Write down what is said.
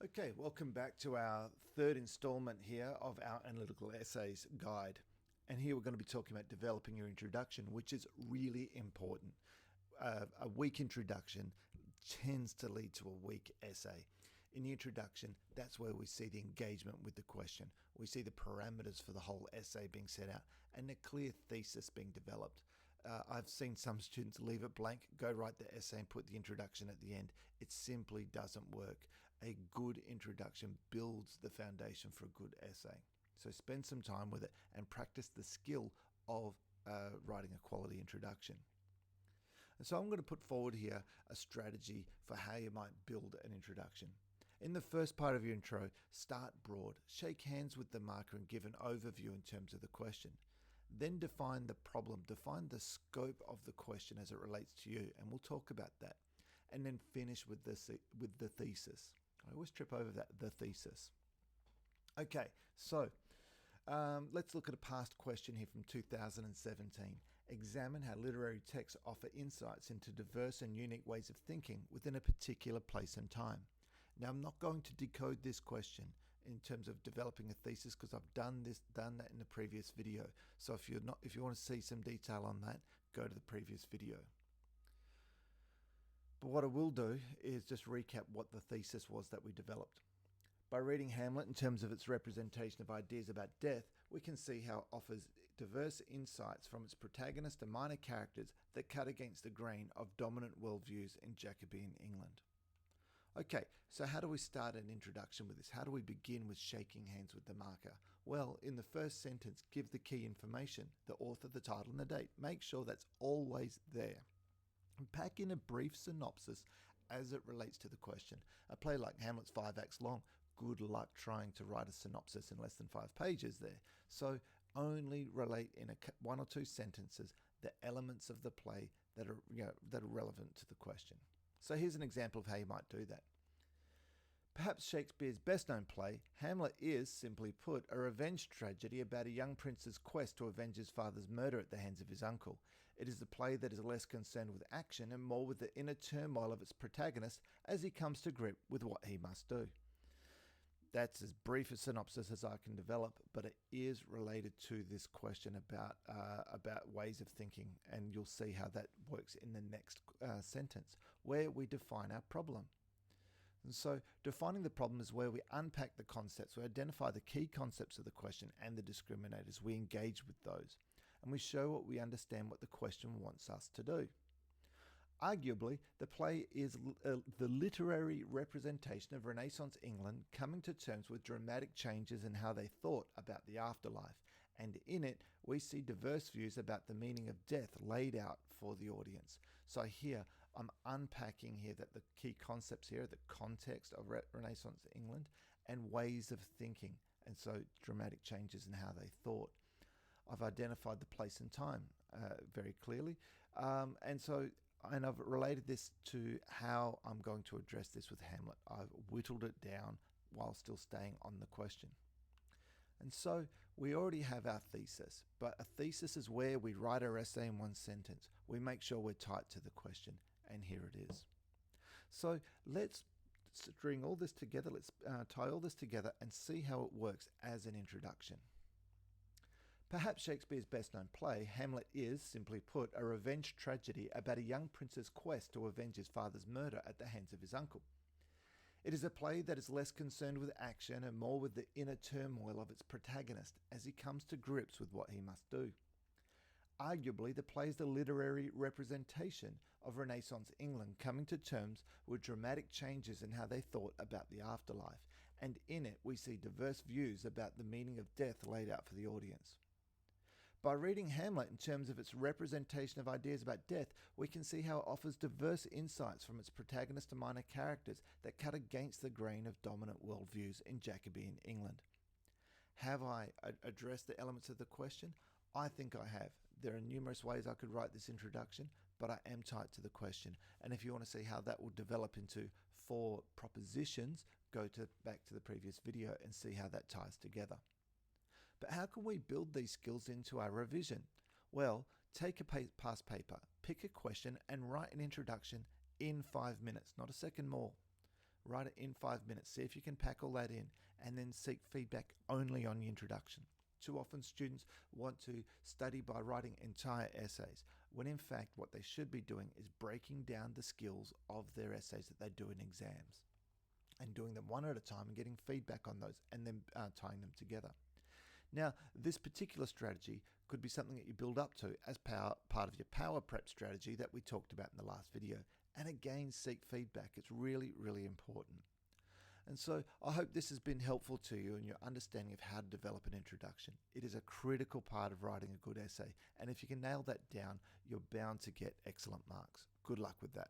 Okay, welcome back to our third installment here of our Analytical Essays guide. And here we're going to be talking about developing your introduction, which is really important. A weak introduction tends to lead to a weak essay. In the introduction, that's where we see the engagement with the question. We see the parameters for the whole essay being set out and a clear thesis being developed. I've seen some students leave it blank, go write the essay and put the introduction at the end. It simply doesn't work. A good introduction builds the foundation for a good essay. So spend some time with it and practice the skill of writing a quality introduction. And so I'm going to put forward here a strategy for how you might build an introduction. In the first part of your intro, start broad, shake hands with the marker and give an overview in terms of the question. Then define the problem, define the scope of the question as it relates to you, and we'll talk about that. And then finish with the thesis. I always trip over that, the thesis. Okay, so let's look at a past question here from 2017. Examine how literary texts offer insights into diverse and unique ways of thinking within a particular place and time. Now, I'm not going to decode this question in terms of developing a thesis because I've done that in the previous video. So if you want to see some detail on that, go to the previous video. But what I will do is just recap what the thesis was that we developed. By reading Hamlet in terms of its representation of ideas about death, we can see how it offers diverse insights from its protagonist and minor characters that cut against the grain of dominant worldviews in Jacobean England. Okay, so how do we start an introduction with this? How do we begin with shaking hands with the marker? Well, in the first sentence, give the key information, the author, the title, and the date. Make sure that's always there. And pack in a brief synopsis as it relates to the question. A play like Hamlet's 5 acts long. Good luck trying to write a synopsis in less than 5 pages there. So only relate in one or two sentences the elements of the play that are relevant to the question. So here's an example of how you might do that. Perhaps Shakespeare's best-known play, Hamlet, is, simply put, a revenge tragedy about a young prince's quest to avenge his father's murder at the hands of his uncle. It is a play that is less concerned with action and more with the inner turmoil of its protagonist as he comes to grip with what he must do. That's as brief a synopsis as I can develop, but it is related to this question about ways of thinking, and you'll see how that works in the next sentence, where we define our problem. And so defining the problem is where we unpack the concepts, we identify the key concepts of the question and the discriminators, we engage with those, and we show what we understand what the question wants us to do. Arguably, the play is the literary representation of Renaissance England coming to terms with dramatic changes in how they thought about the afterlife, and in it we see diverse views about the meaning of death laid out for the audience. So here I'm unpacking here that the key concepts here are the context of Renaissance England and ways of thinking, and so dramatic changes in how they thought. I've identified the place and time very clearly, and I've related this to how I'm going to address this with Hamlet. I've whittled it down while still staying on the question. And so we already have our thesis, but a thesis is where we write our essay in one sentence. We make sure we're tight to the question, and here it is. So let's string all this together, let's tie all this together and see how it works as an introduction. Perhaps Shakespeare's best-known play, Hamlet, is, simply put, a revenge tragedy about a young prince's quest to avenge his father's murder at the hands of his uncle. It is a play that is less concerned with action and more with the inner turmoil of its protagonist as he comes to grips with what he must do. Arguably, the play is the literary representation of Renaissance England coming to terms with dramatic changes in how they thought about the afterlife, and in it we see diverse views about the meaning of death laid out for the audience. By reading Hamlet in terms of its representation of ideas about death, we can see how it offers diverse insights from its protagonist and minor characters that cut against the grain of dominant worldviews in Jacobean England. Have I addressed the elements of the question? I think I have. There are numerous ways I could write this introduction, but I am tight to the question. And if you want to see how that will develop into 4 propositions, go back to the previous video and see how that ties together. But how can we build these skills into our revision? Well, take a past paper, pick a question and write an introduction in 5 minutes, not a second more. Write it in 5 minutes. See if you can pack all that in, and then seek feedback only on the introduction. Too often students want to study by writing entire essays, when in fact what they should be doing is breaking down the skills of their essays that they do in exams and doing them one at a time and getting feedback on those, and then tying them together. Now, this particular strategy could be something that you build up to as part of your power prep strategy that we talked about in the last video. And again, seek feedback. It's really, really important. And so I hope this has been helpful to you in your understanding of how to develop an introduction. It is a critical part of writing a good essay. And if you can nail that down, you're bound to get excellent marks. Good luck with that.